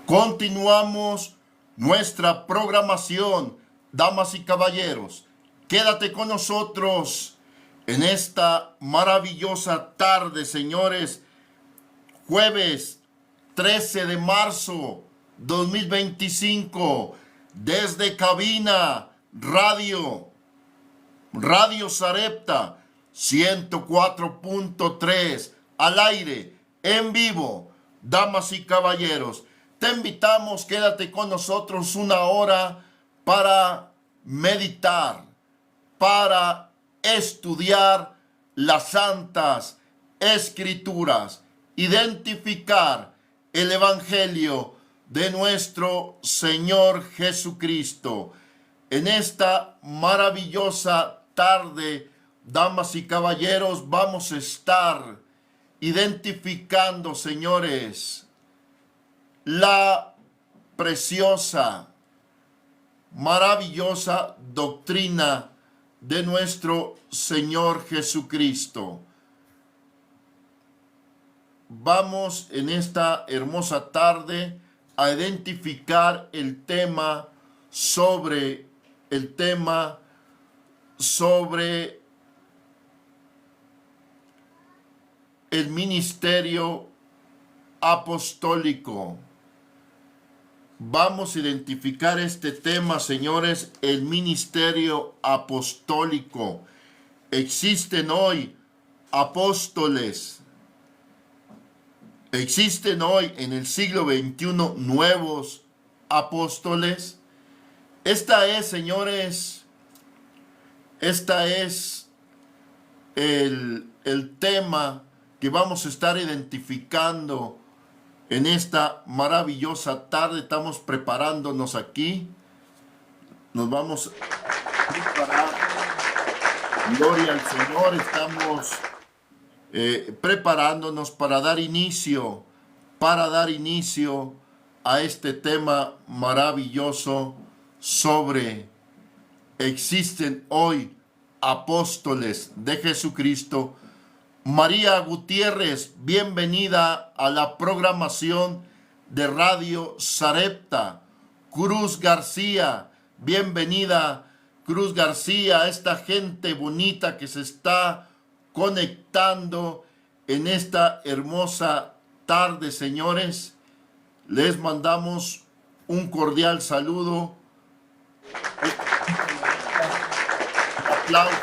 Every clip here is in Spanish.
Continuamos nuestra programación, damas y caballeros. Quédate con nosotros en esta maravillosa tarde, señores. Jueves 13 de marzo 2025, desde cabina Radio Sarepta 104.3 al aire, en vivo. Damas y caballeros, te invitamos, quédate con nosotros una hora para meditar, para estudiar las Santas Escrituras, identificar el Evangelio de nuestro Señor Jesucristo. En esta maravillosa tarde, damas y caballeros, vamos a estar identificando, señores, la preciosa, maravillosa doctrina de nuestro Señor Jesucristo. Vamos en esta hermosa tarde a identificar el tema sobre el ministerio apostólico. Vamos a identificar este tema, señores, el ministerio apostólico. Existen hoy apóstoles. Existen hoy en el siglo XXI nuevos apóstoles. Esta es, señores, el tema que vamos a estar identificando en esta maravillosa tarde. Estamos preparándonos aquí. Nos vamos a preparar. Gloria al Señor. Estamos preparándonos para dar inicio a este tema maravilloso sobre existen hoy apóstoles de Jesucristo. María Gutiérrez, bienvenida a la programación de Radio Sarepta. Cruz García, bienvenida, Cruz García, a esta gente bonita que se está conectando en esta hermosa tarde, señores. Les mandamos un cordial saludo. Aplausos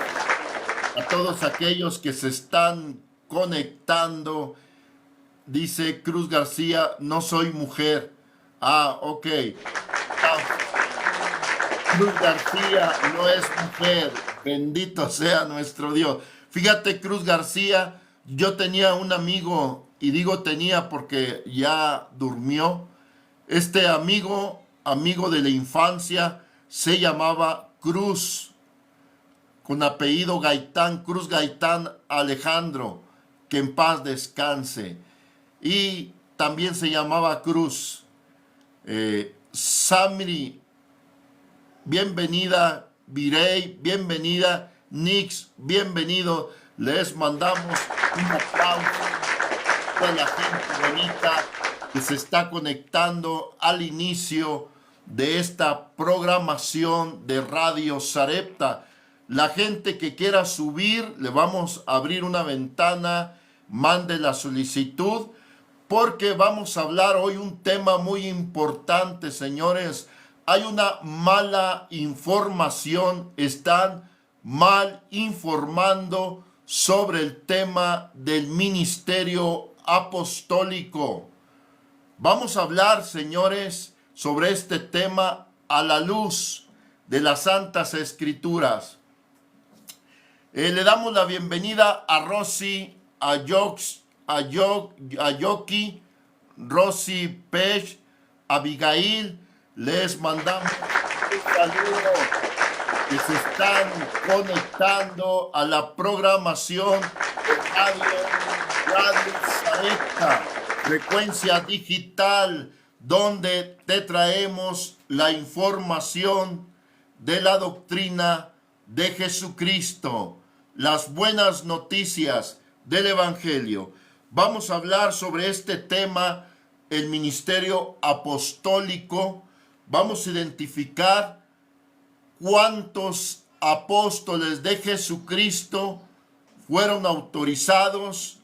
a todos aquellos que se están conectando. Dice Cruz García, no soy mujer. Ok. Cruz García no es mujer. Bendito sea nuestro Dios. Fíjate, Cruz García, yo tenía un amigo, y digo tenía porque ya durmió. Este amigo de la infancia, se llamaba Cruz, con apellido Gaitán, Cruz Gaitán Alejandro, que en paz descanse. Y también se llamaba Cruz. Samri, bienvenida. Virey, bienvenida. Nix, bienvenido. Les mandamos un aplauso a toda la gente bonita que se está conectando al inicio de esta programación de Radio Sarepta. La gente que quiera subir, le vamos a abrir una ventana, mande la solicitud, porque vamos a hablar hoy un tema muy importante, señores. Hay una mala información, están mal informando sobre el tema del ministerio apostólico. Vamos a hablar, señores, sobre este tema a la luz de las Santas Escrituras. Le damos la bienvenida a Rosy, a Yoki, Rosy Pech, a Abigail. Les mandamos un saludo, que se están conectando a la programación de Radio Sarepta, frecuencia digital, donde te traemos la información de la doctrina de Jesucristo, las buenas noticias del Evangelio. Vamos a hablar sobre este tema el ministerio apostólico, vamos a identificar cuántos apóstoles de Jesucristo fueron autorizados,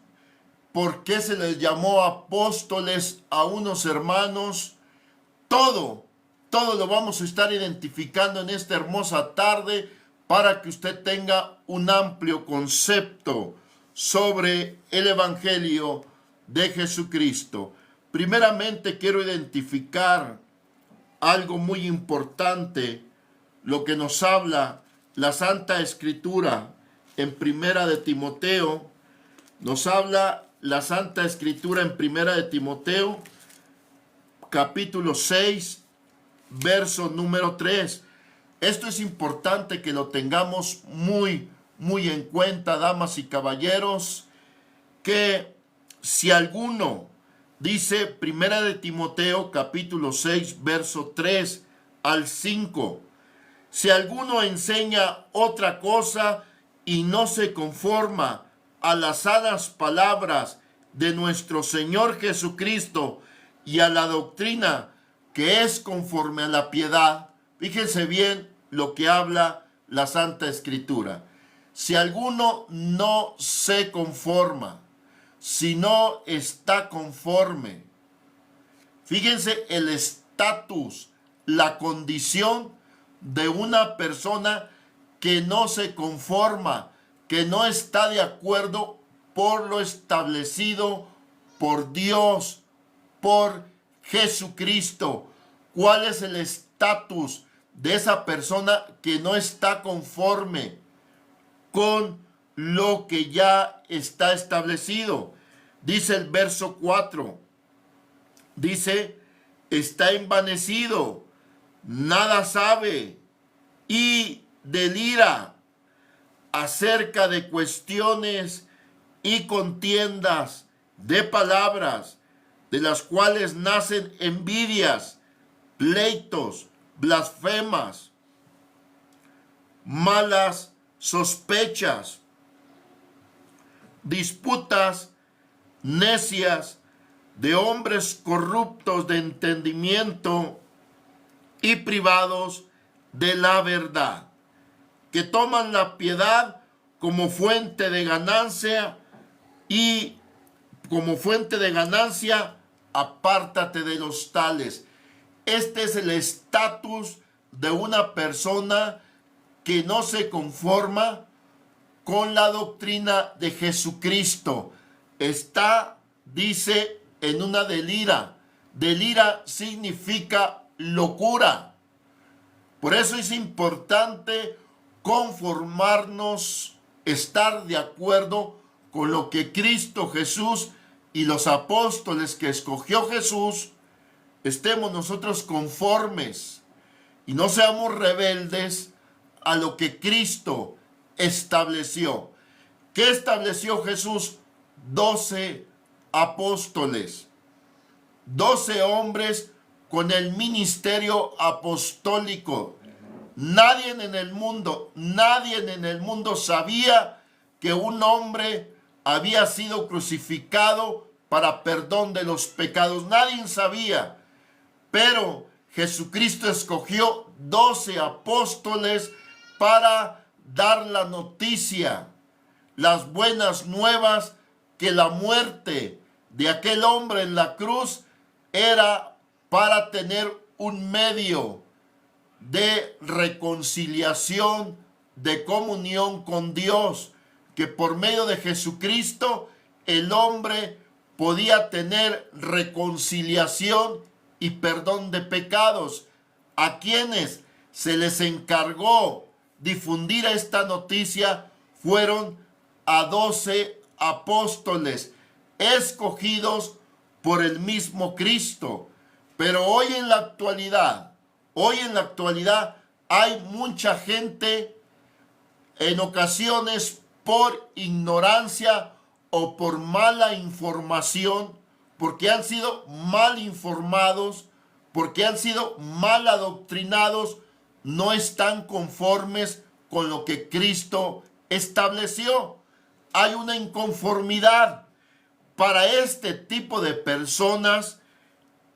por qué se les llamó apóstoles a unos hermanos. Todo lo vamos a estar identificando en esta hermosa tarde para que usted tenga un amplio concepto sobre el Evangelio de Jesucristo. Primeramente quiero identificar algo muy importante, lo que nos habla la Santa Escritura en Primera de Timoteo. Nos habla la Santa Escritura en Primera de Timoteo, capítulo 6, verso número 3. Esto es importante que lo tengamos muy en cuenta, damas y caballeros, que si alguno, dice Primera de Timoteo, capítulo 6, verso 3 al 5, si alguno enseña otra cosa y no se conforma a las sanas palabras de nuestro Señor Jesucristo y a la doctrina que es conforme a la piedad, fíjense bien lo que habla la Santa Escritura. Si alguno no se conforma, si no está conforme, fíjense el estatus, la condición de una persona que no se conforma, que no está de acuerdo por lo establecido por Dios, por Jesucristo. ¿Cuál es el estatus de esa persona que no está conforme con lo que ya está establecido? Dice el verso 4, dice, está envanecido, nada sabe y delira acerca de cuestiones y contiendas de palabras, de las cuales nacen envidias, pleitos, blasfemas, malas sospechas, disputas necias de hombres corruptos de entendimiento y privados de la verdad, que toman la piedad como fuente de ganancia y como fuente de ganancia, apártate de los tales. Este es el estatus de una persona que no se conforma con la doctrina de Jesucristo. Está, dice, en una delira. Delira significa locura. Por eso es importante conformarnos, estar de acuerdo con lo que Cristo Jesús y los apóstoles que escogió Jesús, estemos nosotros conformes y no seamos rebeldes a lo que Cristo estableció. ¿Qué estableció Jesús? 12 apóstoles, 12 hombres con el ministerio apostólico. Nadie en el mundo sabía que un hombre había sido crucificado para perdón de los pecados. Nadie sabía. Pero Jesucristo escogió 12 apóstoles para dar la noticia, las buenas nuevas, que la muerte de aquel hombre en la cruz era para tener un medio de reconciliación, de comunión con Dios, que por medio de Jesucristo el hombre podía tener reconciliación y perdón de pecados. A quienes se les encargó difundir esta noticia fueron a 12 apóstoles escogidos por el mismo Cristo. Pero hoy en la actualidad hay mucha gente, en ocasiones por ignorancia o por mala información, porque han sido mal informados, porque han sido mal adoctrinados, no están conformes con lo que Cristo estableció. Hay una inconformidad. Para este tipo de personas,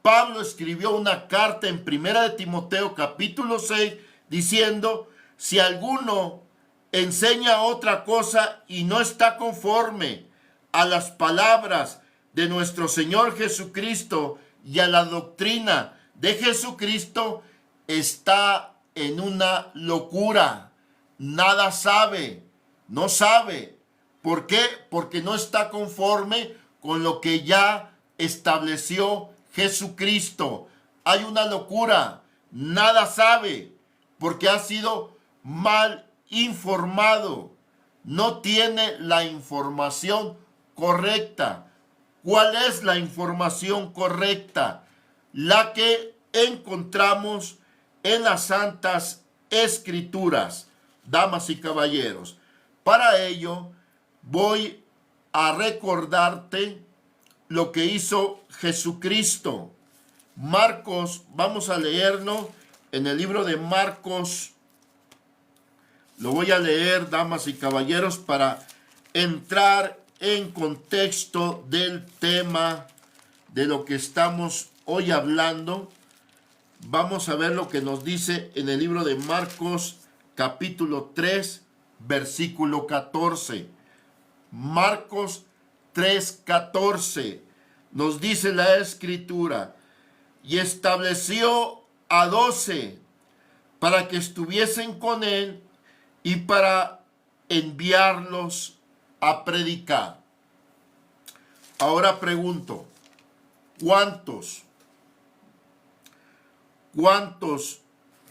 Pablo escribió una carta en 1 de Timoteo capítulo 6 diciendo, si alguno enseña otra cosa y no está conforme a las palabras de nuestro Señor Jesucristo y a la doctrina de Jesucristo, está en una locura. Nada sabe, no sabe. ¿Por qué? Porque no está conforme con lo que ya estableció Jesucristo. Hay una locura. Nada sabe porque ha sido mal informado. No tiene la información correcta. ¿Cuál es la información correcta? La que encontramos en las Santas Escrituras, damas y caballeros. Para ello, voy a recordarte lo que hizo Jesucristo. Marcos, vamos a leerlo en el libro de Marcos. Lo voy a leer, damas y caballeros, para entrar en contexto del tema de lo que estamos hoy hablando. Vamos a ver lo que nos dice en el libro de Marcos, capítulo 3, versículo 14. Marcos 3:14 nos dice la Escritura, y estableció a 12 para que estuviesen con él y para enviarlos a predicar. Ahora pregunto, ¿cuántos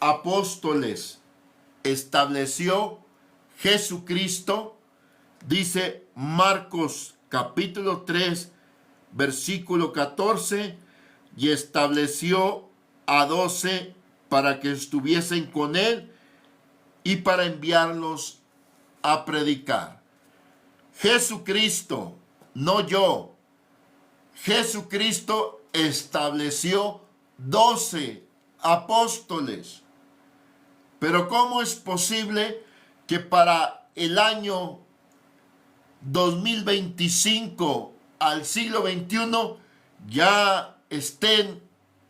apóstoles estableció Jesucristo? Dice Marcos capítulo 3, versículo 14, y estableció a 12 para que estuviesen con él y para enviarlos a predicar. Jesucristo, no yo. Jesucristo estableció 12 apóstoles. Pero ¿cómo es posible que para el año 2025 al siglo XXI ya estén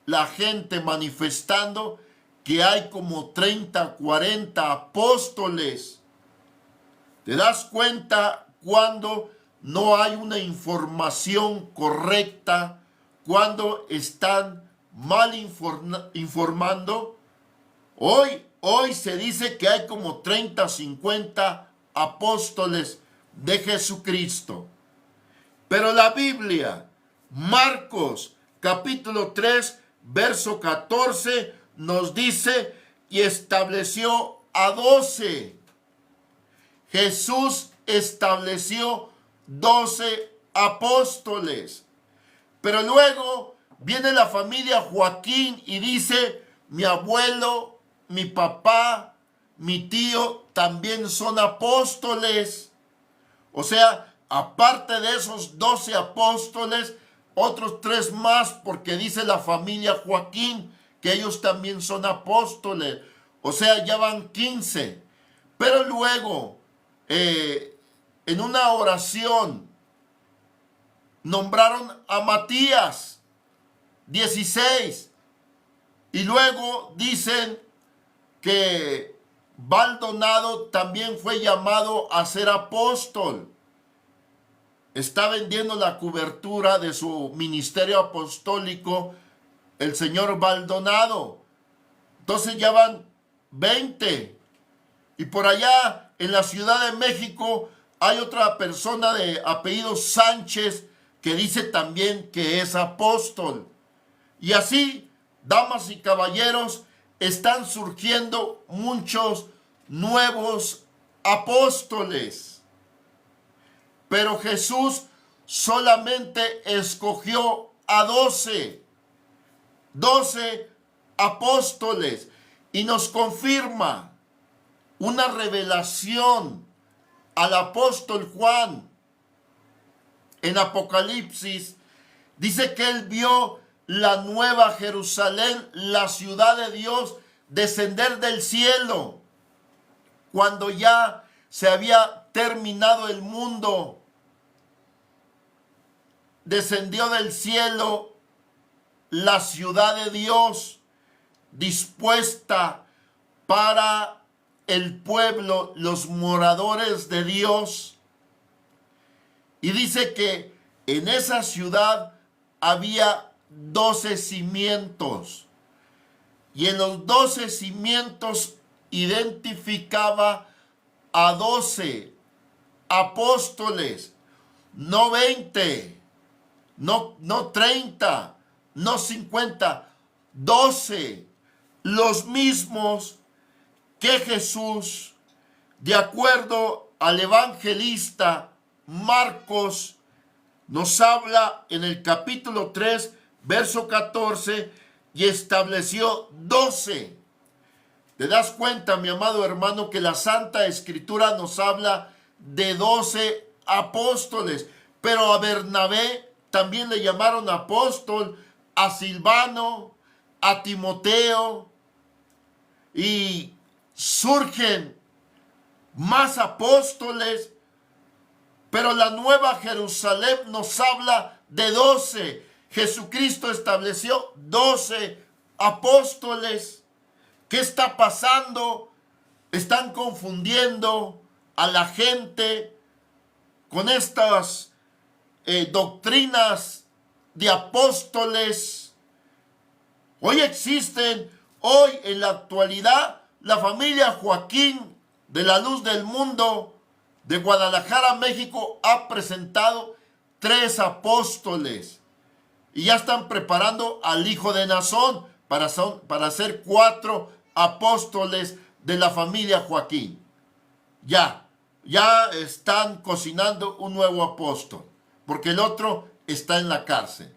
la gente manifestando que hay como 30, 40 apóstoles? ¿Te das cuenta cuando no hay una información correcta, cuando están mal informando? Hoy se dice que hay como 30, 50 apóstoles de Jesucristo. Pero la Biblia, Marcos capítulo 3, verso 14, nos dice, y estableció a 12. Jesús estableció 12 apóstoles. Pero luego viene la familia Joaquín y dice, mi abuelo, mi papá, mi tío también son apóstoles. O sea, aparte de esos 12 apóstoles, otros 3 más, porque dice la familia Joaquín que ellos también son apóstoles. O sea, ya van 15. Pero luego, en una oración, nombraron a Matías, 16. Y luego dicen que Baldonado también fue llamado a ser apóstol. Está vendiendo la cobertura de su ministerio apostólico el señor Baldonado. Entonces ya van 20. Y por allá en la Ciudad de México hay otra persona de apellido Sánchez que dice también que es apóstol. Y así, damas y caballeros, están surgiendo muchos nuevos apóstoles. Pero Jesús solamente escogió a 12 apóstoles, y nos confirma una revelación al apóstol Juan en Apocalipsis. Dice que él vio la nueva Jerusalén, la ciudad de Dios, descender del cielo, cuando ya se había terminado el mundo. Descendió del cielo la ciudad de Dios dispuesta para el pueblo, los moradores de Dios. Y dice que en esa ciudad había 12 cimientos. Y en los 12 cimientos identificaba a 12 apóstoles, no 20, no 30, no 50, 12, los mismos que Jesús, de acuerdo al evangelista Marcos, nos habla en el capítulo 3, verso 14, y estableció 12. ¿Te das cuenta, mi amado hermano, que la Santa Escritura nos habla de 12 apóstoles? Pero a Bernabé también le llamaron apóstol, a Silvano, a Timoteo, y surgen más apóstoles, pero la Nueva Jerusalén nos habla de 12. Jesucristo estableció 12 apóstoles. ¿Qué está pasando? Están confundiendo a la gente con estas doctrinas de apóstoles. Hoy en la actualidad, la familia Joaquín de la Luz del Mundo de Guadalajara, México, ha presentado 3 apóstoles. Y ya están preparando al hijo de Nazón para ser 4 apóstoles de la familia Joaquín. Ya están cocinando un nuevo apóstol, porque el otro está en la cárcel.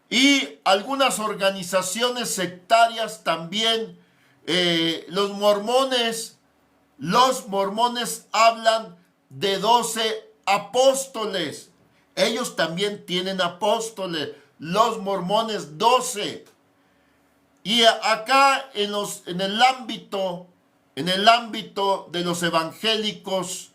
Y algunas organizaciones sectarias también, los mormones hablan de 12 apóstoles. Ellos también tienen apóstoles, los mormones 12. Y acá en el ámbito de los evangélicos,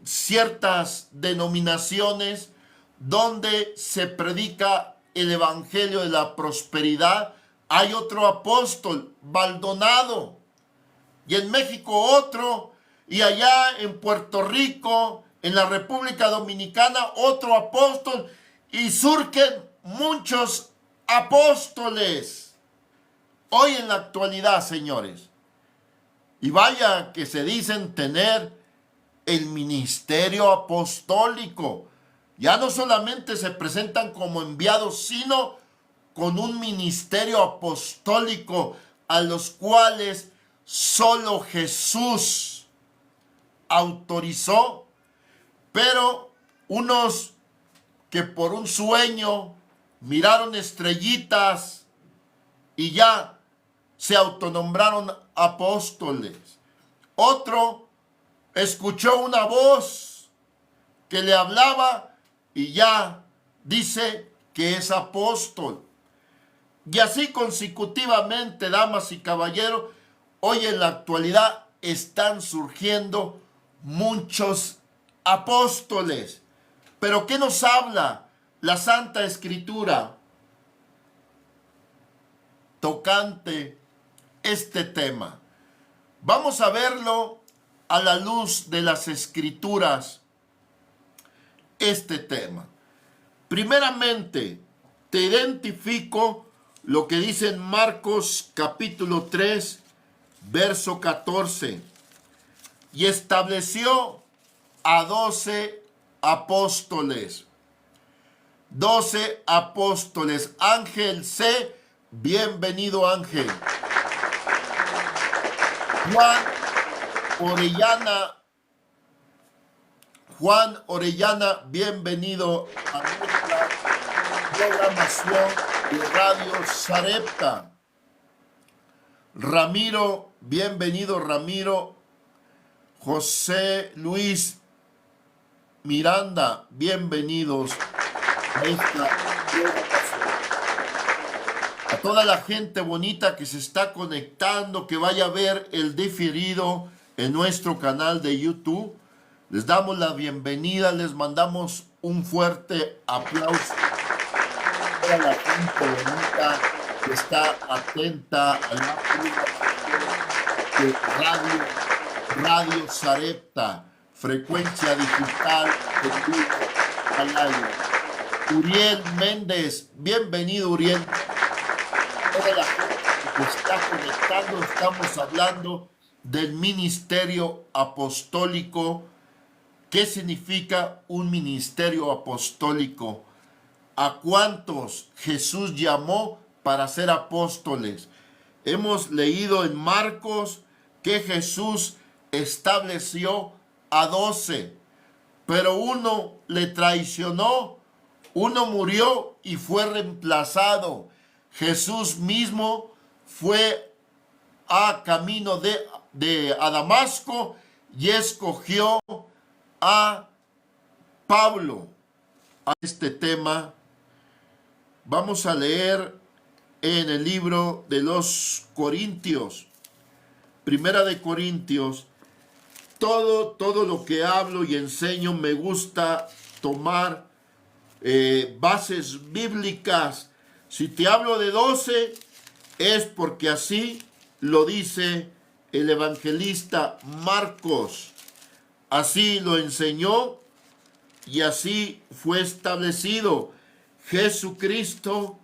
ciertas denominaciones donde se predica el evangelio de la prosperidad, hay otro apóstol, Maldonado, y en México otro, y allá en Puerto Rico, en la República Dominicana, otro apóstol, y surgen muchos apóstoles hoy en la actualidad, señores. Y vaya que se dicen tener el ministerio apostólico. Ya no solamente se presentan como enviados, sino con un ministerio apostólico a los cuales solo Jesús autorizó. Pero unos que por un sueño miraron estrellitas y ya se autonombraron apóstoles. Otro escuchó una voz que le hablaba y ya dice que es apóstol. Y así consecutivamente, damas y caballeros, hoy en la actualidad están surgiendo muchos apóstoles. Pero ¿qué nos habla la Santa Escritura tocante este tema? Vamos a verlo a la luz de las Escrituras, este tema. Primeramente, te identifico lo que dice en Marcos capítulo 3, verso 14. Y estableció a 12 apóstoles. 12 apóstoles. Ángel C. Bienvenido, Ángel. Juan Orellana, bienvenido a nuestra programación de Radio Sarepta. Ramiro, bienvenido, Ramiro. José Luis Miranda, bienvenidos a esta programación. A toda la gente bonita que se está conectando, que vaya a ver el diferido en nuestro canal de YouTube, les damos la bienvenida, les mandamos un fuerte aplauso. toda la gente bonita que está atenta a la de Radio Sarepta, frecuencia digital en vivo al aire. Uriel Méndez, bienvenido Uriel. Toda la gente que está conectando, estamos hablando del ministerio apostólico. ¿Qué significa un ministerio apostólico? ¿A cuántos Jesús llamó para ser apóstoles? Hemos leído en Marcos que Jesús estableció a 12, pero uno le traicionó, uno murió y fue reemplazado. Jesús mismo fue a camino a Damasco y escogió a Pablo. A este tema vamos a leer en el libro de los Corintios, Primera de Corintios. Todo lo que hablo y enseño me gusta tomar bases bíblicas. Si te hablo de 12 es porque así lo dice el evangelista Marcos. Así lo enseñó y así fue establecido. Jesucristo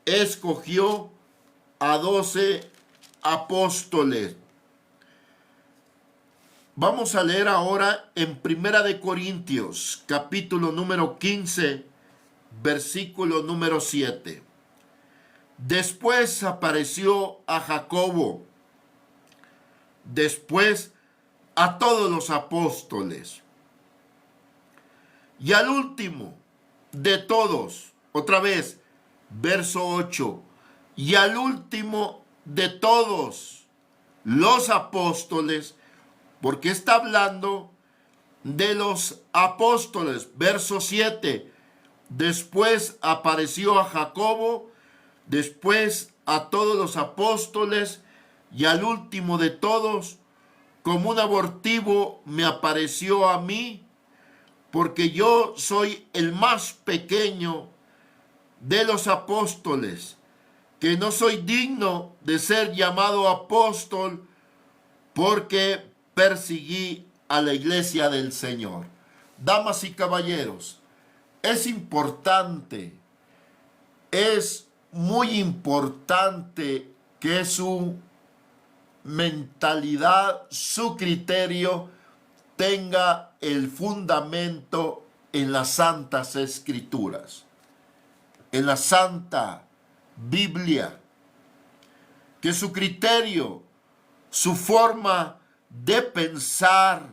escogió a 12 apóstoles. Vamos a leer ahora en Primera de Corintios, capítulo número 15, versículo número 7. Después apareció a Jacobo, después a todos los apóstoles. Y al último de todos, otra vez, verso 8, y al último de todos los apóstoles, porque está hablando de los apóstoles, verso 7, después apareció a Jacobo, después a todos los apóstoles, y al último de todos, como un abortivo, me apareció a mí, porque yo soy el más pequeño de los apóstoles, que no soy digno de ser llamado apóstol, porque perseguí a la iglesia del Señor. Damas y caballeros, es importante, es muy importante que su mentalidad, su criterio tenga el fundamento en las Santas Escrituras, en la Santa Biblia, que su criterio, su forma de pensar,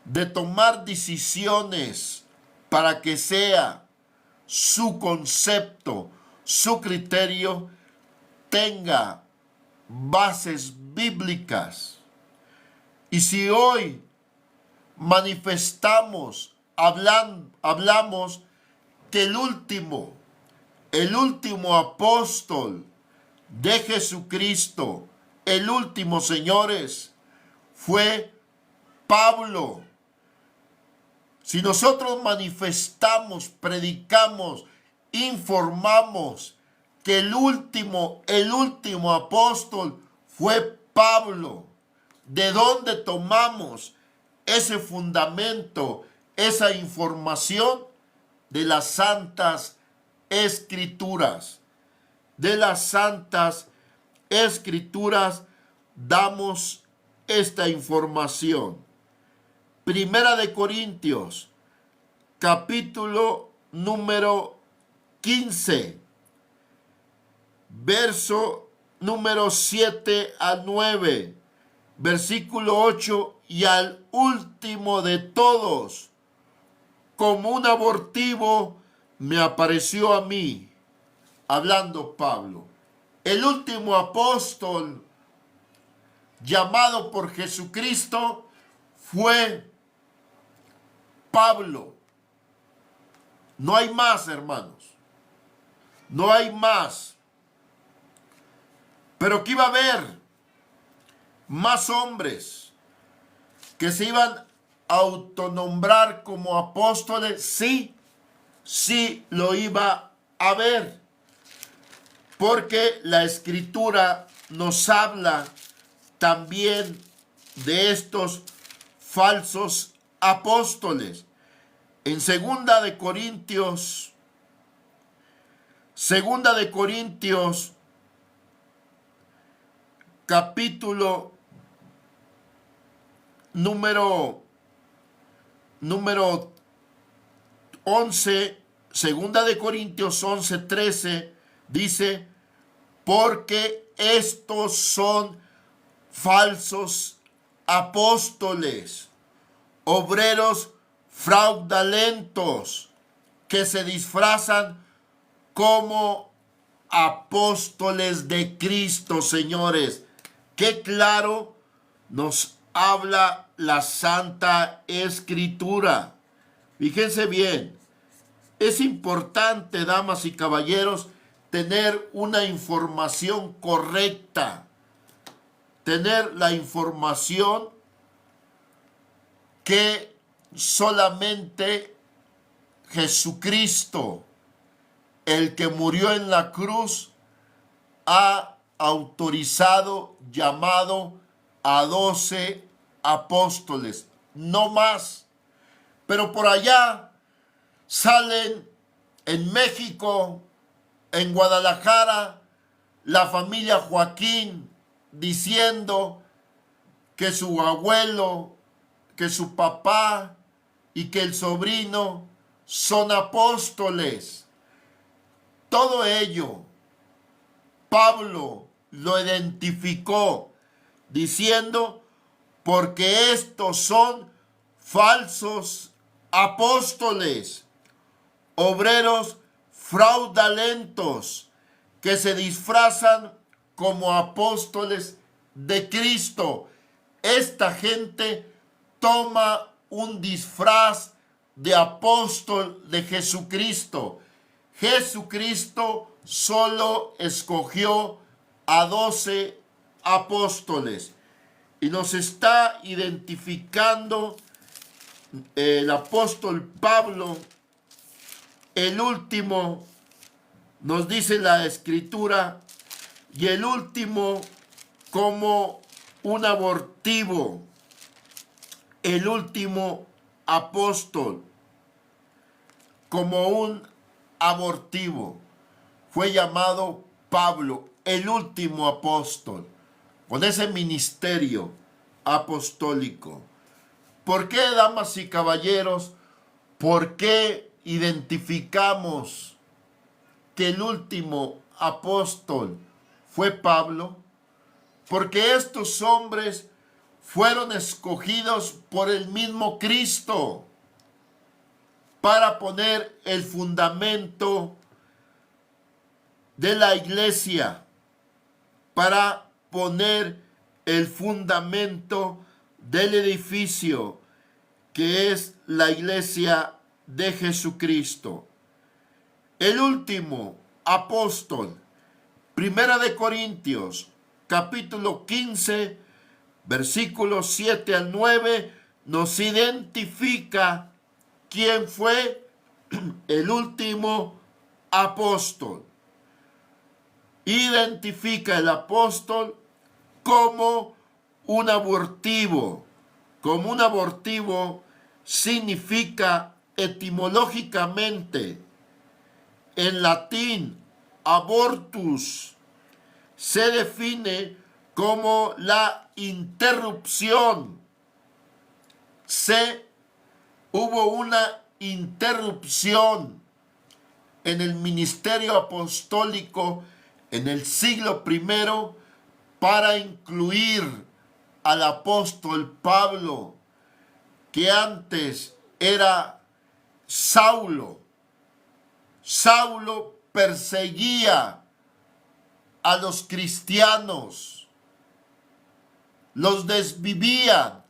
de tomar decisiones para que sea su concepto, su criterio, tenga bases bíblicas. Y si hoy manifestamos, hablamos que el último apóstol de Jesucristo, el último, señores, fue Pablo. Si nosotros manifestamos, predicamos, informamos que el último apóstol fue Pablo, ¿de dónde tomamos ese fundamento, esa información? De las Santas Escrituras. De las Santas Escrituras damos esta información. Primera de Corintios, capítulo número 15, verso número 7 al 9, versículo 8, y al último de todos, como un abortivo, me apareció a mí, hablando Pablo. El último apóstol llamado por Jesucristo fue Pablo. No hay más, hermanos. No hay más. Pero que iba a haber más hombres que se iban a autonombrar como apóstoles, sí lo iba a a ver, porque la Escritura nos habla también de estos falsos apóstoles. En Segunda de Corintios capítulo número 11, Segunda de Corintios 11:13, dice, porque estos son falsos apóstoles, obreros fraudulentos, que se disfrazan como apóstoles de Cristo, señores. Qué claro nos habla la Santa Escritura. Fíjense bien, es importante, damas y caballeros, tener una información correcta, tener la información que solamente Jesucristo, el que murió en la cruz, ha autorizado, llamado a 12 apóstoles, no más. Pero por allá salen en México, en Guadalajara, la familia Joaquín diciendo que su abuelo, que su papá y que el sobrino son apóstoles. Todo ello Pablo lo identificó diciendo, porque estos son falsos apóstoles, obreros fraudulentos, que se disfrazan como apóstoles de Cristo. Esta gente toma un disfraz de apóstol de Jesucristo. Jesucristo solo escogió a 12 apóstoles y nos está identificando el apóstol Pablo, el último, nos dice la Escritura, y el último como un abortivo, el último apóstol como un abortivo. Fue llamado Pablo, el último apóstol, con ese ministerio apostólico. ¿Por qué, damas y caballeros? ¿Por qué identificamos que el último apóstol fue Pablo? Porque estos hombres fueron escogidos por el mismo Cristo para poner el fundamento de la iglesia, para poner el fundamento del edificio que es la iglesia de Jesucristo. El último apóstol, Primera de Corintios, capítulo 15, versículos 7 al 9, nos identifica quién fue el último apóstol. Identifica el apóstol como un abortivo. Como un abortivo significa etimológicamente en latín abortus. Se define como la interrupción. Hubo una interrupción en el ministerio apostólico en el siglo I para incluir al apóstol Pablo, que antes era Saulo. Saulo perseguía a los cristianos, los desvivía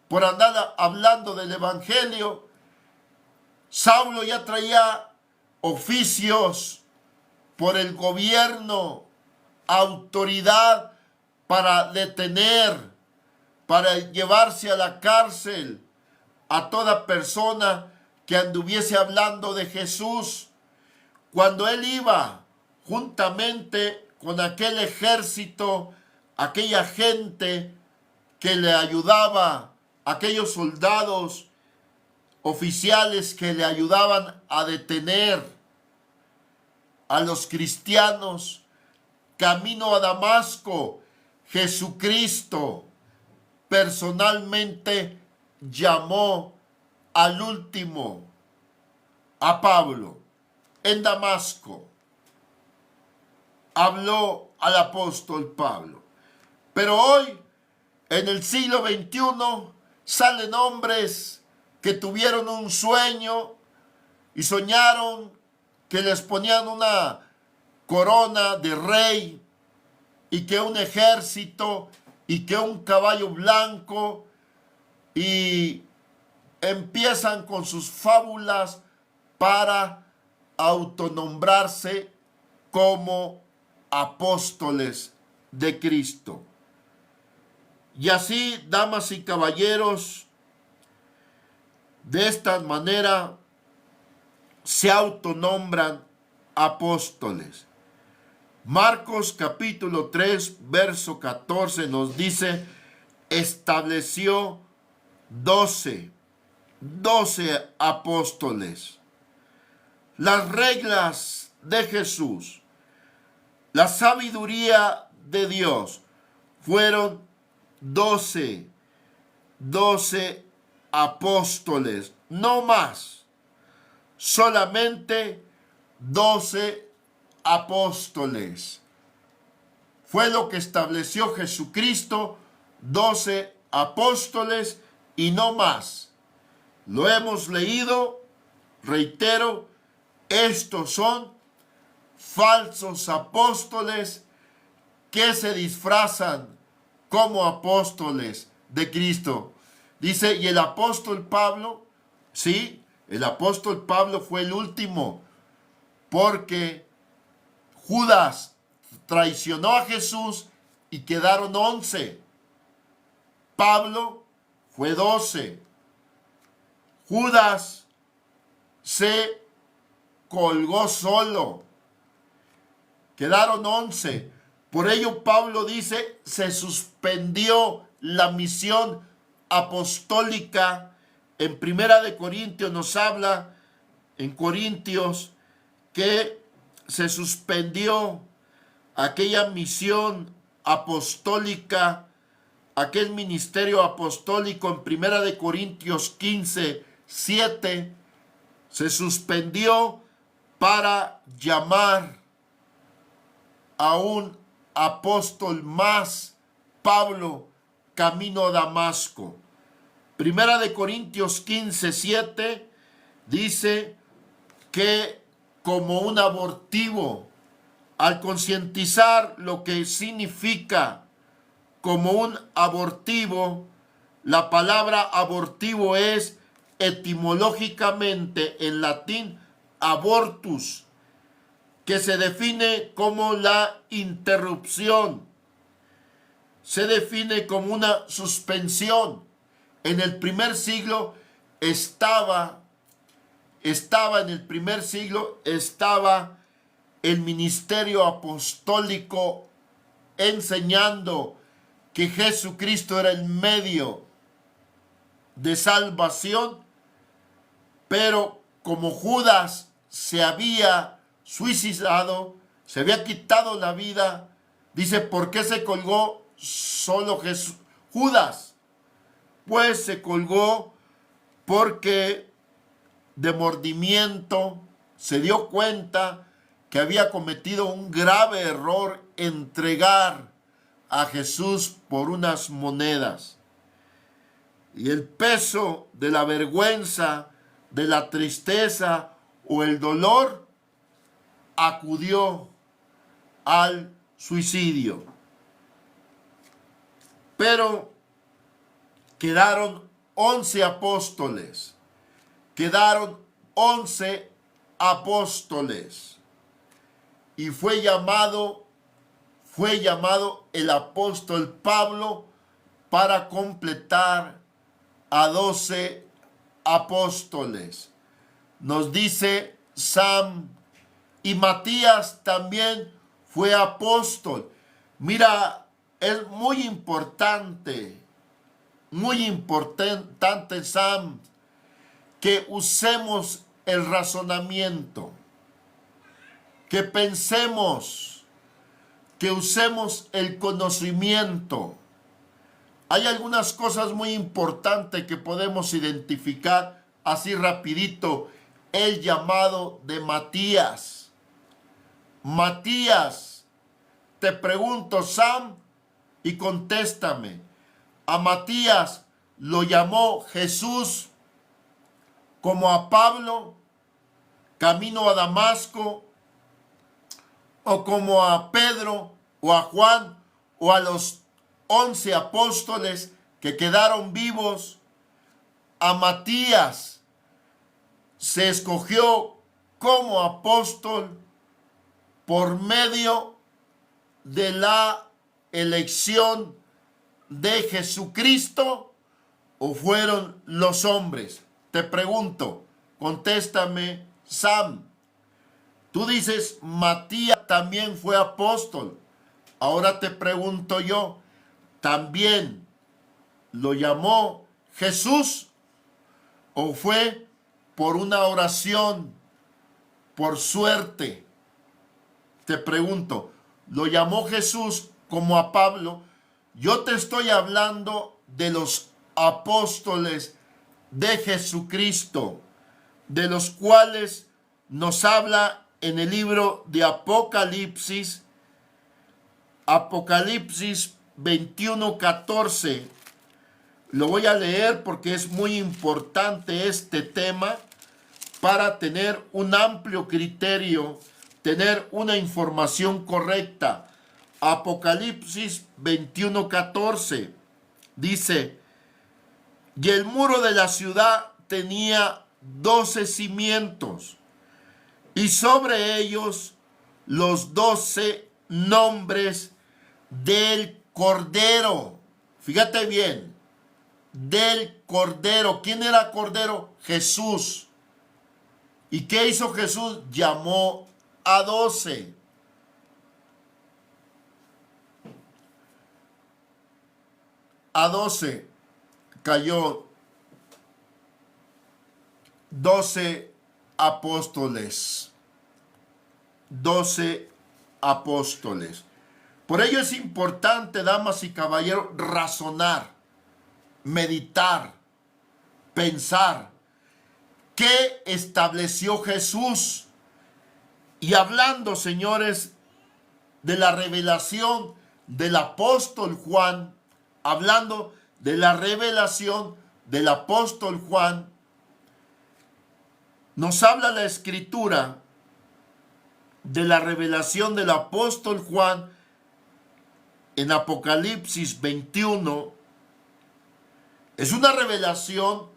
por andar hablando del evangelio. Saulo ya traía oficios por el gobierno, autoridad para detener, para llevarse a la cárcel a toda persona que anduviese hablando de Jesús. cuando él iba juntamente con aquel ejército, aquella gente que le ayudaba, aquellos soldados, oficiales que le ayudaban a detener a los cristianos, camino a Damasco, Jesucristo personalmente llamó al último, a Pablo, en Damasco. Habló al apóstol Pablo. Pero hoy, en el siglo XXI, salen hombres que tuvieron un sueño y soñaron que les ponían una corona de rey y que un ejército y que un caballo blanco, y empiezan con sus fábulas para autonombrarse como apóstoles de Cristo. Y así, damas y caballeros, de esta manera se autonombran apóstoles. Marcos capítulo 3, verso 14 nos dice, estableció 12 apóstoles. Las reglas de Jesús, la sabiduría de Dios, fueron 12 apóstoles, no más, solamente 12 apóstoles. Fue lo que estableció Jesucristo, 12 apóstoles y no más. Lo hemos leído, reitero, estos son falsos apóstoles que se disfrazan como apóstoles de Cristo. Dice, y el apóstol Pablo, sí, el apóstol Pablo fue el último, porque Judas traicionó a Jesús y quedaron 11. Pablo fue 12. Judas se colgó solo. Quedaron 11. Por ello Pablo dice, se suspendió la misión apostólica. En Primera de Corintios nos habla, en Corintios, que se suspendió aquella misión apostólica, aquel ministerio apostólico. En Primera de Corintios 15, 7, se suspendió para llamar a un apóstol más, Pablo, camino a Damasco. Primera de Corintios 15, 7 dice que como un abortivo, al concientizar lo que significa como un abortivo, la palabra abortivo es etimológicamente en latín abortus, que se define como la interrupción, se define como una suspensión. En el primer siglo estaba el ministerio apostólico enseñando que Jesucristo era el medio de salvación, pero como Judas se había suicidado, se había quitado la vida, dice, ¿por qué se colgó solo Judas? Pues se colgó porque de mordimiento se dio cuenta que había cometido un grave error, entregar a Jesús por unas monedas. Y el peso de la vergüenza, de la tristeza o el dolor acudió al suicidio. Pero quedaron 11 apóstoles. Quedaron 11 apóstoles. Y fue llamado el apóstol Pablo para completar a 12 apóstoles. Nos dice Sam y Matías también fue apóstol. Mira, es muy importante, Sam, que usemos el razonamiento, que pensemos, que usemos el conocimiento. Hay algunas cosas muy importantes que podemos identificar así rapidito. El llamado de Matías. Matías, te pregunto, Sam, y contéstame. A Matías lo llamó Jesús como a Pablo, camino a Damasco, o como a Pedro, o a Juan, o a los 11 apóstoles que quedaron vivos. A Matías se escogió como apóstol por medio de la elección de Jesucristo, o fueron los hombres. Te pregunto, contéstame, Sam. Tú dices, Matías también fue apóstol. Ahora te pregunto yo, ¿también lo llamó Jesús o fue por una oración, por suerte? Te pregunto, ¿lo llamó Jesús como a Pablo? Yo te estoy hablando de los apóstoles de Jesucristo, de los cuales nos habla en el libro de Apocalipsis, Apocalipsis 21:14. Lo voy a leer porque es muy importante este tema para tener un amplio criterio, tener una información correcta. Apocalipsis 21:14 dice: y el muro de la ciudad tenía 12 cimientos, y sobre ellos los 12 nombres del Cordero. Fíjate bien, del Cordero. ¿Quién era Cordero? Jesús. ¿Y qué hizo Jesús? Llamó a 12. A 12 cayó 12 apóstoles. 12 apóstoles. Por ello es importante, damas y caballeros, razonar, meditar, pensar. ¿Qué estableció Jesús? Y hablando, señores, de la revelación del apóstol Juan, hablando de la revelación del apóstol Juan, nos habla la Escritura de la revelación del apóstol Juan en Apocalipsis 21. Es una revelación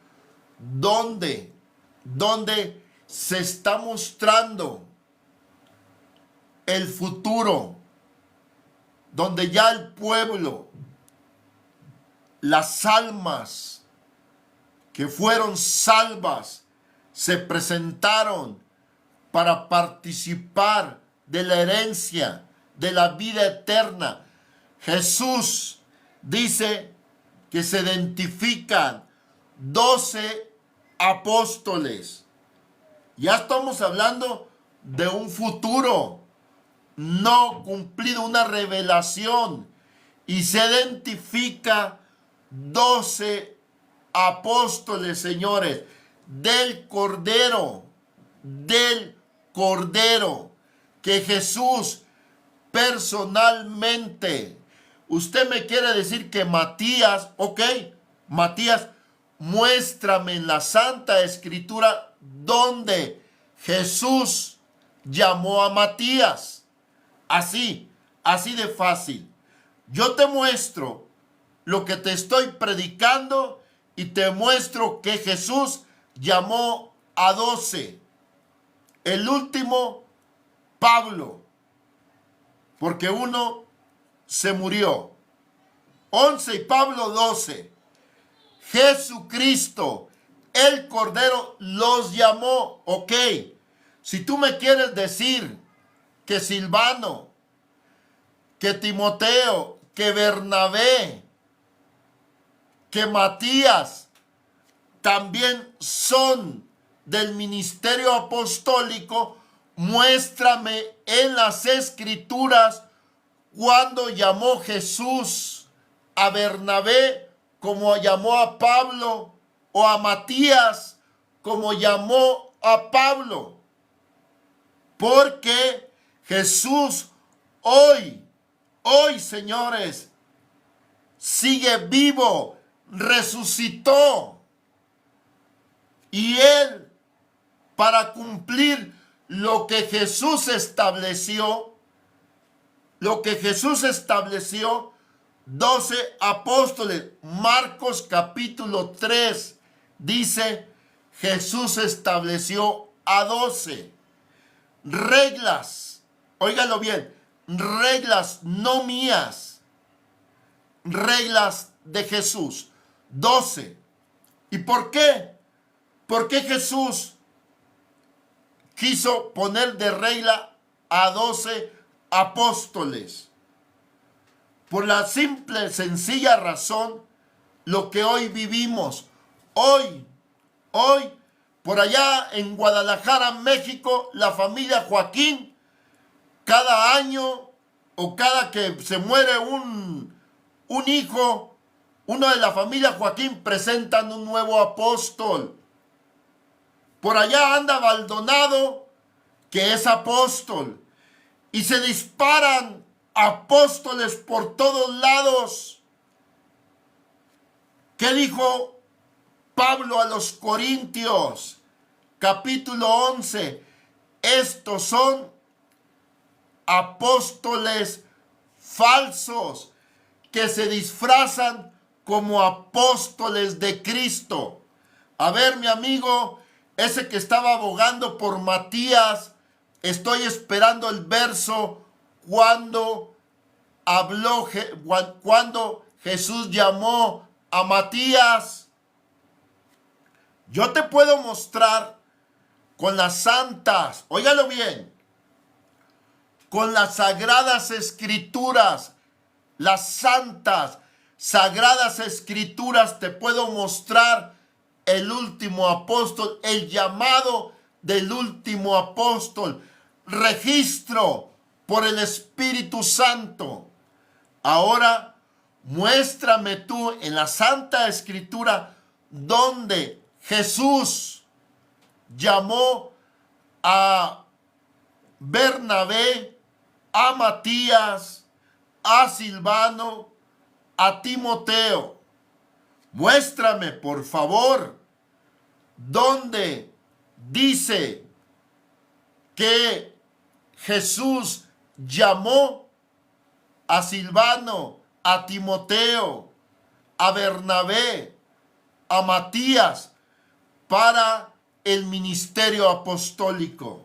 donde se está mostrando el futuro, donde ya el pueblo, las almas que fueron salvas, se presentaron para participar de la herencia de la vida eterna. Jesús dice que se identifican 12 apóstoles. Ya estamos hablando de un futuro no cumplido, una revelación, y se identifica 12 apóstoles, señores, del Cordero, que Jesús personalmente. Usted me quiere decir que Matías, ok, Matías, muéstrame en la Santa Escritura donde Jesús llamó a Matías. Así de fácil. Yo te muestro lo que te estoy predicando y te muestro que Jesús llamó a 12. El último, Pablo, porque uno se murió. 11 y Pablo 12. Jesucristo, el Cordero, los llamó. Ok, Si tú me quieres decir que Silvano, que Timoteo, que Bernabé, que Matías también son del ministerio apostólico, muéstrame en las Escrituras cuando llamó Jesús a Bernabé como llamó a Pablo, o a Matías como llamó a Pablo. Porque Jesús hoy, señores, sigue vivo, resucitó. Y Él, para cumplir lo que Jesús estableció, 12 apóstoles. Marcos capítulo 3 dice, Jesús estableció a 12 reglas. Óigalo bien, reglas no mías, reglas de Jesús. 12. ¿Y por qué? ¿Por qué Jesús quiso poner de regla a 12 apóstoles? Por la simple, sencilla razón, lo que hoy vivimos. Hoy, por allá en Guadalajara, México, la familia Joaquín, cada año o cada que se muere un hijo, uno de la familia Joaquín presentan un nuevo apóstol. Por allá anda Baldonado, que es apóstol, y se disparan apóstoles por todos lados. ¿Qué dijo Pablo a los Corintios? Capítulo 11. Estos son apóstoles falsos que se disfrazan como apóstoles de Cristo. A ver, mi amigo, ese que estaba abogando por Matías, estoy esperando el verso cuando Jesús llamó a Matías. Yo te puedo mostrar con las santas, óigalo bien, con las sagradas escrituras, las santas, sagradas escrituras, te puedo mostrar el último apóstol, el llamado del último apóstol, registro por el Espíritu Santo. Ahora, muéstrame tú en la Santa Escritura donde Jesús llamó a Bernabé, a Matías, a Silvano, a Timoteo. Muéstrame, por favor, donde dice que Jesús llamó a Silvano, a Timoteo, a Bernabé, a Matías para el ministerio apostólico.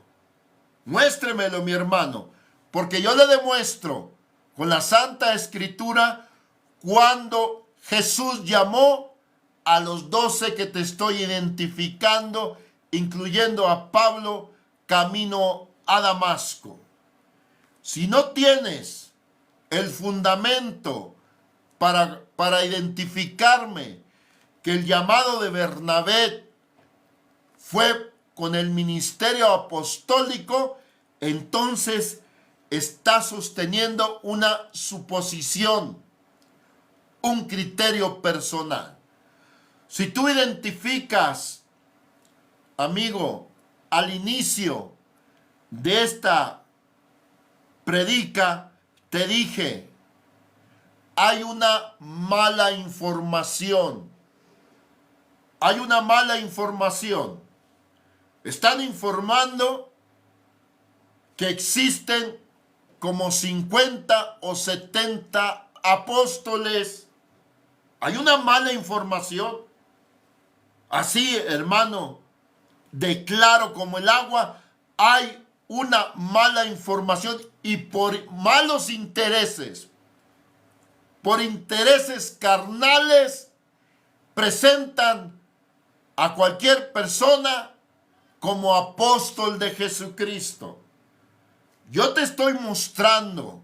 Muéstremelo, mi hermano, porque yo le demuestro con la Santa Escritura cuando Jesús llamó a los 12 que te estoy identificando, incluyendo a Pablo, camino a Damasco. Si no tienes el fundamento para identificarme que el llamado de Bernabé fue con el ministerio apostólico, entonces está sosteniendo una suposición, un criterio personal. Si tú identificas, amigo, al inicio de esta predica, te dije, hay una mala información. Hay una mala información. Están informando que existen como 50 o 70 apóstoles. Hay una mala información. Así, hermano, de claro como el agua, hay una mala información y por malos intereses, por intereses carnales, presentan a cualquier persona como apóstol de Jesucristo. Yo te estoy mostrando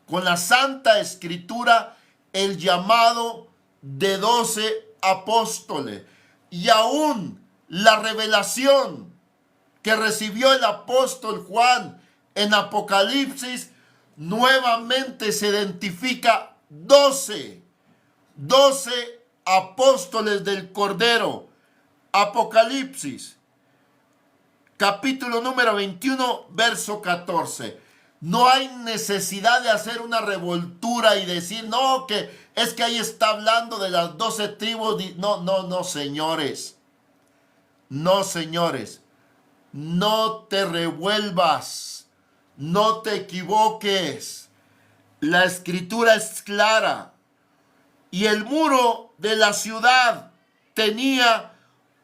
con la Santa Escritura el llamado de 12 apóstoles y aún la revelación que recibió el apóstol Juan en Apocalipsis. Nuevamente se identifica 12 apóstoles del Cordero. Apocalipsis, capítulo número 21, verso 14. No hay necesidad de hacer una revoltura y decir, no, que es que ahí está hablando de las 12 tribus. No, señores. No, señores. No te revuelvas. No te equivoques. La escritura es clara. Y el muro de la ciudad tenía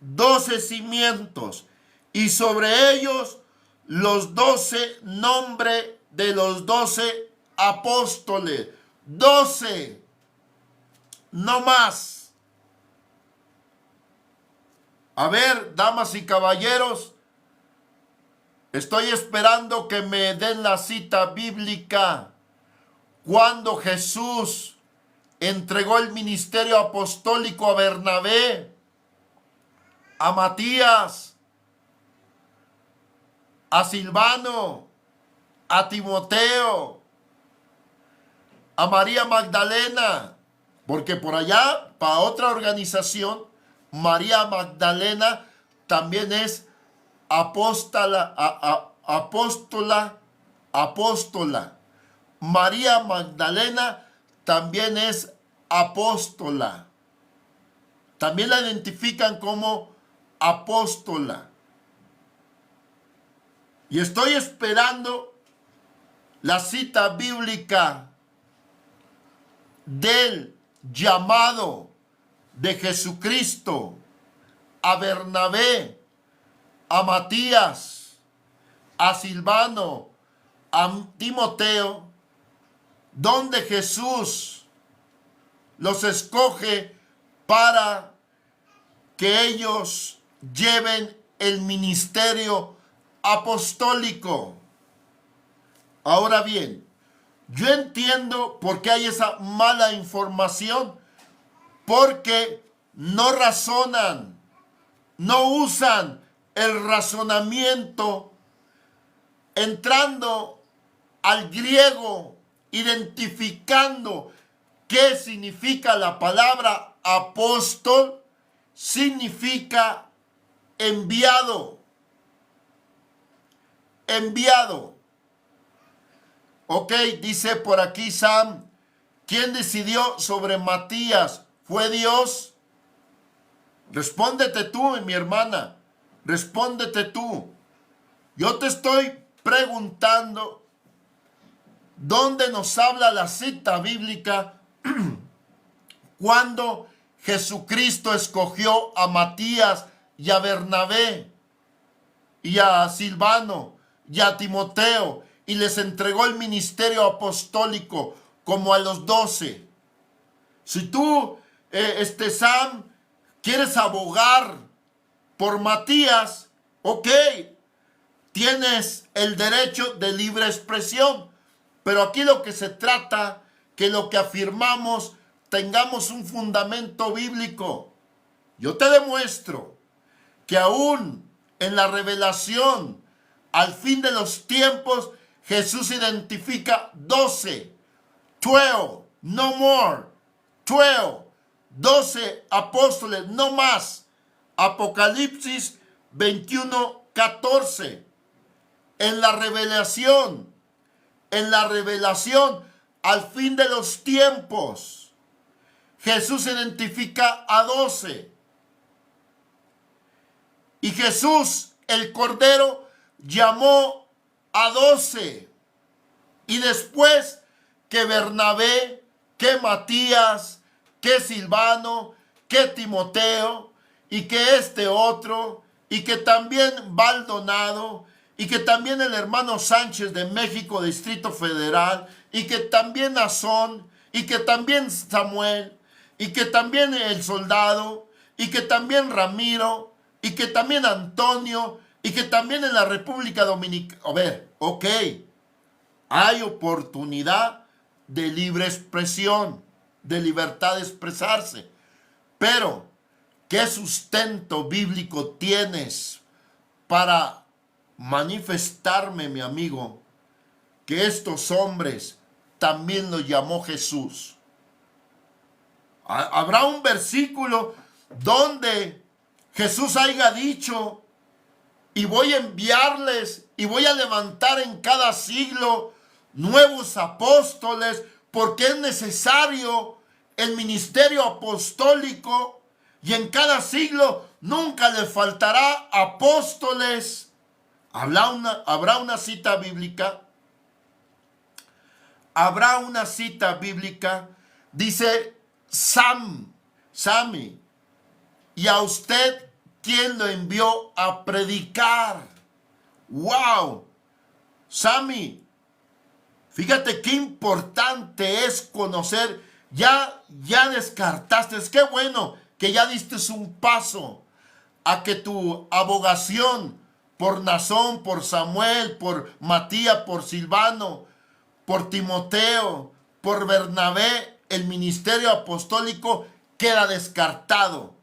12 cimientos. Y sobre ellos los 12 nombres de los 12 apóstoles. 12. No más. A ver, damas y caballeros, estoy esperando que me den la cita bíblica cuando Jesús entregó el ministerio apostólico a Bernabé, a Matías, a Silvano, a Timoteo, a María Magdalena, porque por allá, para otra organización, María Magdalena también es apóstola. María Magdalena también es apóstola. También la identifican como apóstola. Y estoy esperando la cita bíblica del llamado de Jesucristo a Bernabé, a Matías, a Silvano, a Timoteo, donde Jesús los escoge para que ellos lleven el ministerio apostólico. Ahora bien, yo entiendo por qué hay esa mala información, porque no razonan, no usan el razonamiento entrando al griego, identificando qué significa la palabra apóstol. Significa enviado. Enviado. Ok, dice por aquí Sam, ¿quién decidió sobre Matías? ¿Fue Dios? Respóndete tú, mi hermana. Respóndete tú. Yo te estoy preguntando dónde nos habla la cita bíblica cuando Jesucristo escogió a Matías y a Bernabé y a Silvano y a Timoteo y les entregó el ministerio apostólico como a los 12. Si tú, Sam, quieres abogar por Matías, ok, tienes el derecho de libre expresión, pero aquí lo que se trata, que lo que afirmamos tengamos un fundamento bíblico. Yo te demuestro que aún en la revelación, al fin de los tiempos, Jesús identifica 12, no more, 12 apóstoles, no más. Apocalipsis 21, 14. En la revelación, al fin de los tiempos, Jesús identifica a 12. Y Jesús, el Cordero, llamó a 12. Y después que Bernabé, que Matías, que Silvano, que Timoteo, y que este otro, y que también Baldonado, y que también el hermano Sánchez de México, Distrito Federal, y que también Nazón, y que también Samuel, y que también el soldado, y que también Ramiro, y que también Antonio, Y que también en la República Dominicana, a ver, ok, hay oportunidad de libre expresión, de libertad de expresarse. Pero, ¿qué sustento bíblico tienes para manifestarme, mi amigo, que estos hombres también los llamó Jesús? ¿Habrá un versículo donde Jesús haya dicho, y voy a enviarles y voy a levantar en cada siglo nuevos apóstoles, porque es necesario el ministerio apostólico, y en cada siglo nunca le faltará apóstoles? ¿Habrá una cita bíblica? ¿Habrá una cita bíblica? Dice Sammy, ¿y a usted quién lo envió a predicar? ¡Wow! Sammy, fíjate qué importante es conocer. Ya descartaste. Qué bueno que ya diste un paso a que tu abogación por Naasón, por Samuel, por Matías, por Silvano, por Timoteo, por Bernabé, el ministerio apostólico queda descartado.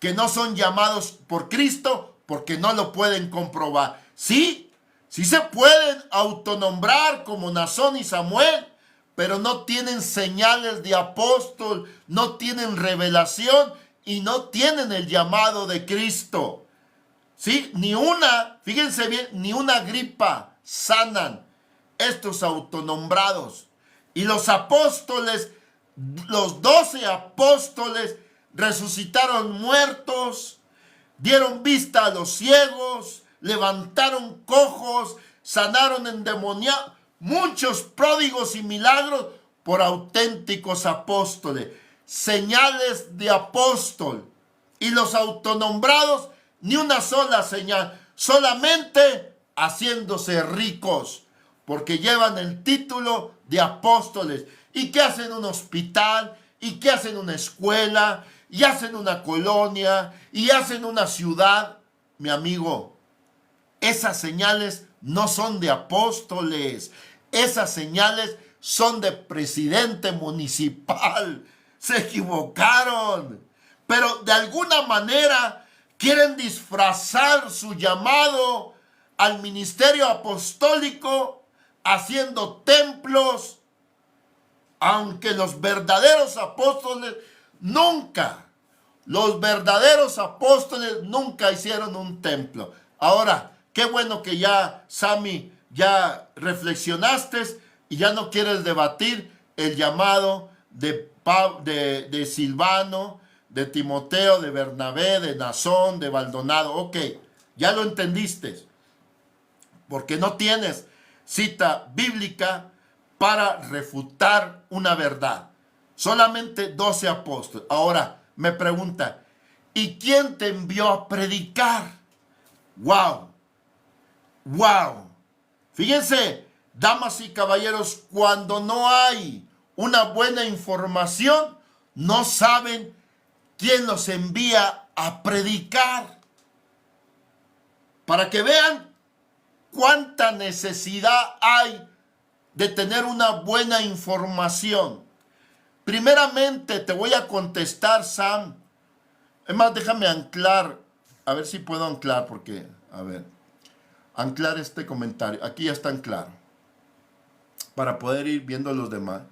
Que no son llamados por Cristo porque no lo pueden comprobar. Sí se pueden autonombrar como Naasón y Samuel, pero no tienen señales de apóstol, no tienen revelación y no tienen el llamado de Cristo. ¿Sí? Fíjense bien, ni una gripa sanan estos autonombrados. Y los apóstoles, los 12 apóstoles, resucitaron muertos, dieron vista a los ciegos, levantaron cojos, sanaron endemoniados, muchos pródigos y milagros por auténticos apóstoles, señales de apóstol. Y los autonombrados, ni una sola señal, solamente haciéndose ricos, porque llevan el título de apóstoles. ¿Y qué hacen un hospital? ¿Y qué hacen una escuela? ¿Y hacen una colonia? ¿Y hacen una ciudad? Mi amigo, esas señales no son de apóstoles. Esas señales son de presidente municipal. Se equivocaron. Pero de alguna manera quieren disfrazar su llamado al ministerio apostólico haciendo templos, aunque los verdaderos apóstoles nunca hicieron un templo. Ahora, qué bueno que ya, Sammy, ya reflexionaste y ya no quieres debatir el llamado de Silvano, de Timoteo, de Bernabé, de Naasón, de Baldonado. Ok, ya lo entendiste. Porque no tienes cita bíblica para refutar una verdad. Solamente 12 apóstoles. Ahora me pregunta, ¿y quién te envió a predicar? ¡Wow! ¡Wow! Fíjense, damas y caballeros, cuando no hay una buena información, no saben quién los envía a predicar. Para que vean cuánta necesidad hay de tener una buena información. Primeramente te voy a contestar, Sam. Es más, déjame anclar. A ver si puedo anclar porque, a ver, anclar este comentario. Aquí ya está anclado. Para poder ir viendo los demás.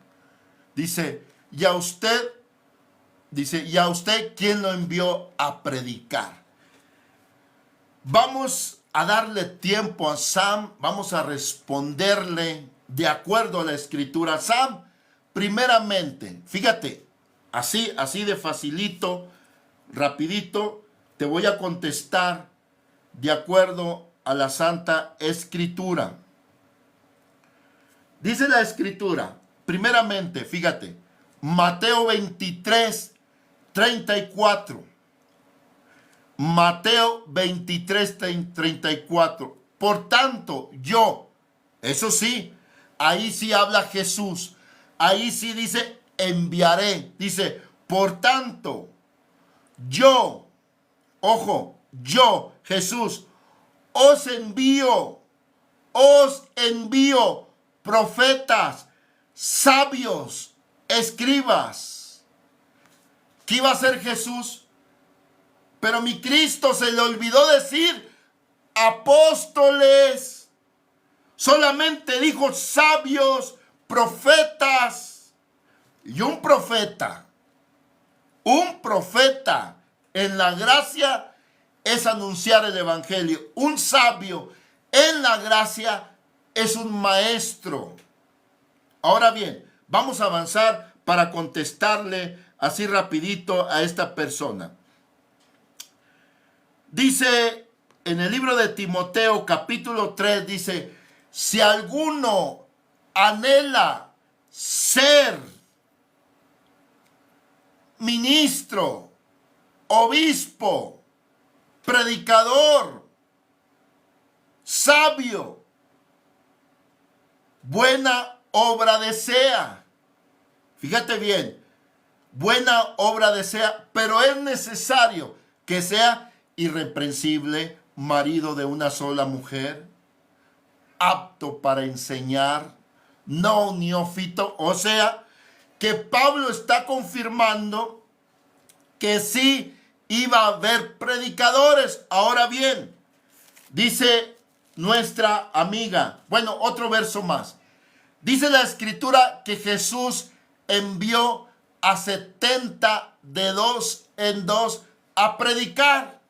Dice, ¿y a usted quién lo envió a predicar? Vamos a darle tiempo a Sam. Vamos a responderle de acuerdo a la escritura. Sam, primeramente, fíjate, así de facilito, rapidito, te voy a contestar de acuerdo a la Santa Escritura. Dice la Escritura, primeramente, fíjate, Mateo 23, 34. Mateo 23, 34. Por tanto, yo, eso sí, ahí sí habla Jesús. Ahí sí dice, enviaré. Dice, por tanto, yo, ojo, yo, Jesús, os envío profetas, sabios, escribas. ¿Qué iba a hacer Jesús? Pero mi Cristo se le olvidó decir apóstoles. Solamente dijo sabios, profetas. Y un profeta en la gracia es anunciar el evangelio. Un sabio en la gracia es un maestro. Ahora bien, vamos a avanzar para contestarle así rapidito a esta persona. Dice en el libro de Timoteo capítulo 3, dice, si alguno anhela ser ministro, obispo, predicador, sabio, buena obra desea. Fíjate bien, buena obra desea, pero es necesario que sea irreprensible, marido de una sola mujer, apto para enseñar, no neófito. O sea, que Pablo está confirmando que sí iba a haber predicadores. Ahora bien, dice nuestra amiga, bueno, otro verso más. Dice la escritura que Jesús envió a 70 de dos en dos a predicar.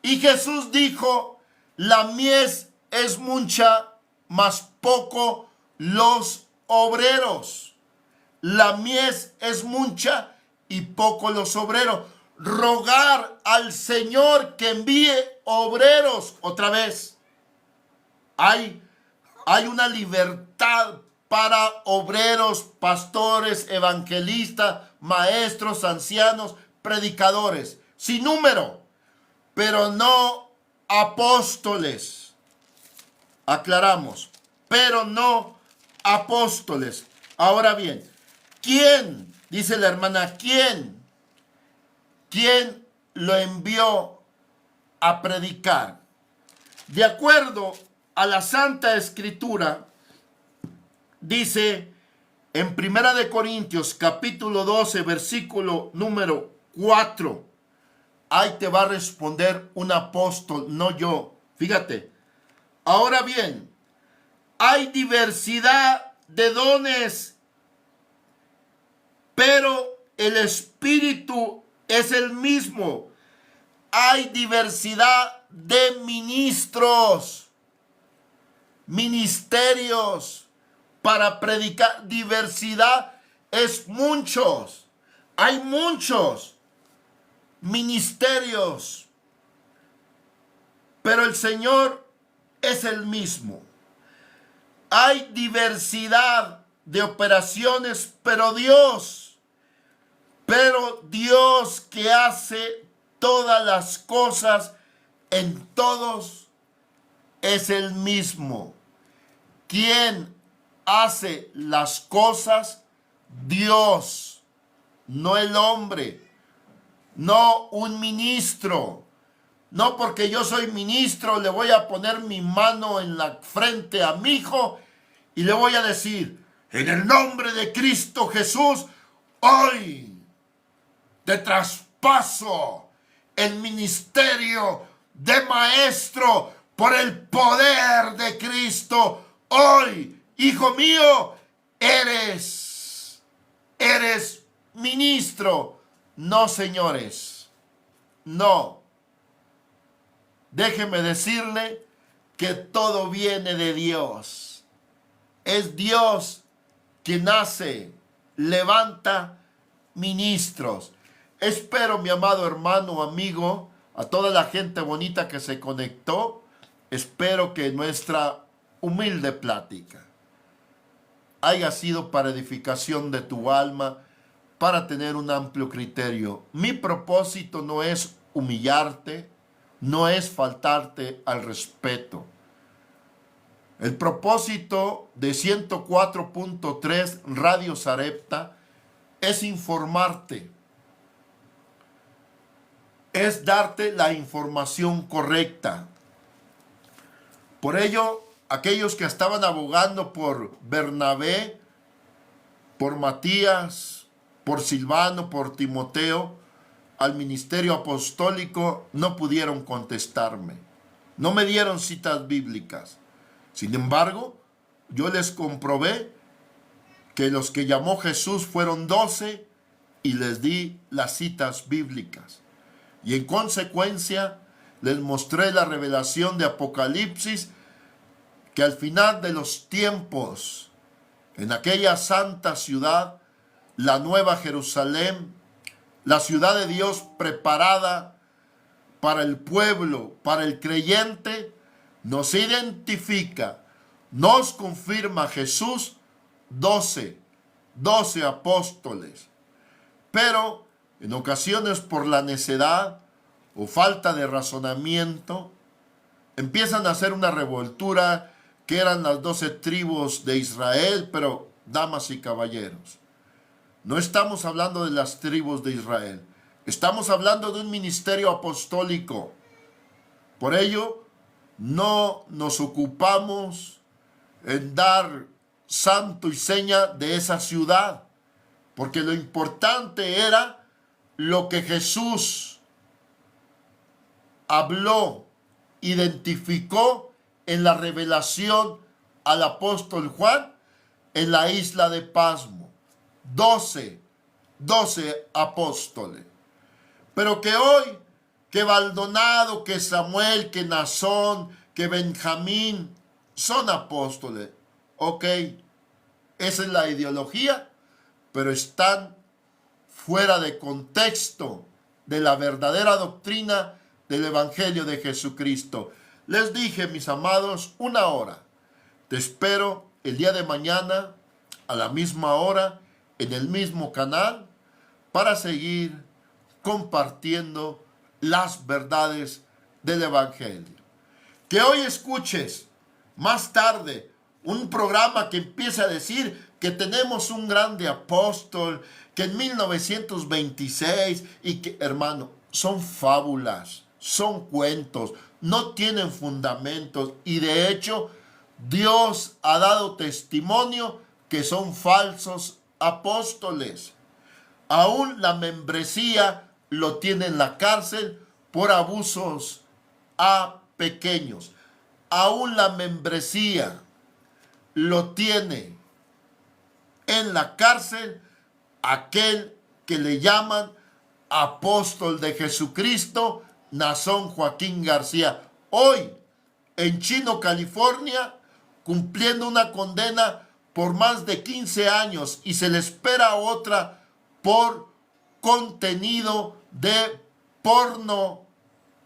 Y Jesús dijo, la mies es mucha, mas poco los obreros. La mies es mucha y poco los obreros. Rogar al Señor que envíe obreros. Otra vez, hay una libertad para obreros, pastores, evangelistas, maestros, ancianos, predicadores, sin número, pero no apóstoles. Aclaramos, pero no apóstoles. Ahora bien, ¿quién? Dice la hermana, ¿quién lo envió a predicar? De acuerdo a la Santa Escritura, dice en 1 Corintios capítulo 12, versículo número 4, ahí te va a responder un apóstol, no yo. Fíjate, ahora bien, hay diversidad de dones, pero el Espíritu es el mismo. Hay diversidad de ministros, ministerios para predicar. Diversidad es muchos. Hay muchos ministerios, pero el Señor es el mismo. Hay diversidad de operaciones, pero Dios que hace todas las cosas en todos es el mismo. ¿Quién hace las cosas? Dios, no el hombre, no un ministro. No porque yo soy ministro le voy a poner mi mano en la frente a mi hijo y le voy a decir, en el nombre de Cristo Jesús, hoy te traspaso el ministerio de maestro por el poder de Cristo. Hoy, hijo mío, eres ministro. No, señores, no. Déjeme decirle que todo viene de Dios. Es Dios quien hace, levanta ministros. Espero, mi amado hermano, amigo, a toda la gente bonita que se conectó, espero que nuestra humilde plática haya sido para edificación de tu alma, para tener un amplio criterio. Mi propósito no es humillarte, no es faltarte al respeto. El propósito de 104.3 Radio Sarepta es informarte, es darte la información correcta. Por ello, aquellos que estaban abogando por Bernabé, por Matías, por Silvano, por Timoteo, al ministerio apostólico, no pudieron contestarme. No me dieron citas bíblicas. Sin embargo, yo les comprobé que los que llamó Jesús fueron 12 y les di las citas bíblicas. Y en consecuencia, les mostré la revelación de Apocalipsis, que al final de los tiempos, en aquella santa ciudad, la Nueva Jerusalén, la ciudad de Dios preparada para el pueblo, para el creyente, nos identifica, nos confirma Jesús 12 apóstoles. Pero en ocasiones por la necedad o falta de razonamiento, empiezan a hacer una revoltura que eran las 12 tribus de Israel. Pero, damas y caballeros, no estamos hablando de las tribus de Israel. Estamos hablando de un ministerio apostólico. Por ello, no nos ocupamos en dar santo y seña de esa ciudad, porque lo importante era lo que Jesús habló, identificó en la revelación al apóstol Juan en la isla de Pasmo. 12 apóstoles. Pero que hoy, que Baldonado, que Samuel, que Nazón, que Benjamín son apóstoles. Ok, esa es la ideología, pero están fuera de contexto de la verdadera doctrina del Evangelio de Jesucristo. Les dije, mis amados, 1 hora. Te espero el día de mañana a la misma hora en el mismo canal para seguir compartiendo las verdades del Evangelio. Que hoy escuches más tarde un programa que empiece a decir que tenemos un grande apóstol, que en 1926, y que, hermano, son fábulas, son cuentos, no tienen fundamentos, y de hecho Dios ha dado testimonio que son falsos apóstoles. Aún la membresía lo tiene en la cárcel por abusos a pequeños. Aún la membresía lo tiene en la cárcel aquel que le llaman apóstol de Jesucristo, Nazón Joaquín García. Hoy, en Chino, California, cumpliendo una condena por más de 15 años y se le espera otra por contenido de porno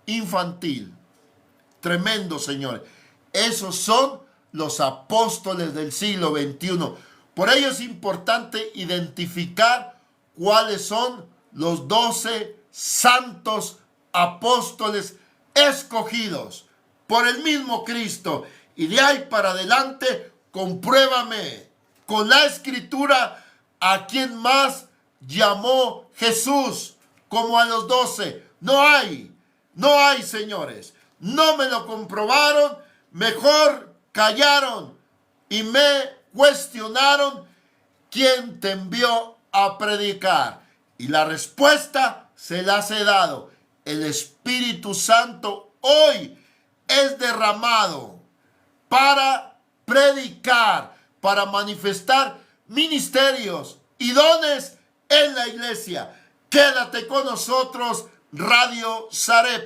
infantil. Tremendo, señores. Esos son los apóstoles del siglo XXI. Por ello es importante identificar cuáles son los 12 santos apóstoles escogidos por el mismo Cristo. Y de ahí para adelante, compruébame con la Escritura a quién más llamó Jesús como a los 12. No hay, señores. No me lo comprobaron, mejor callaron y me cuestionaron quién te envió a predicar. Y la respuesta se las he dado. El Espíritu Santo hoy es derramado para predicar, para manifestar ministerios y dones en la iglesia. Quédate con nosotros, Radio Sarep.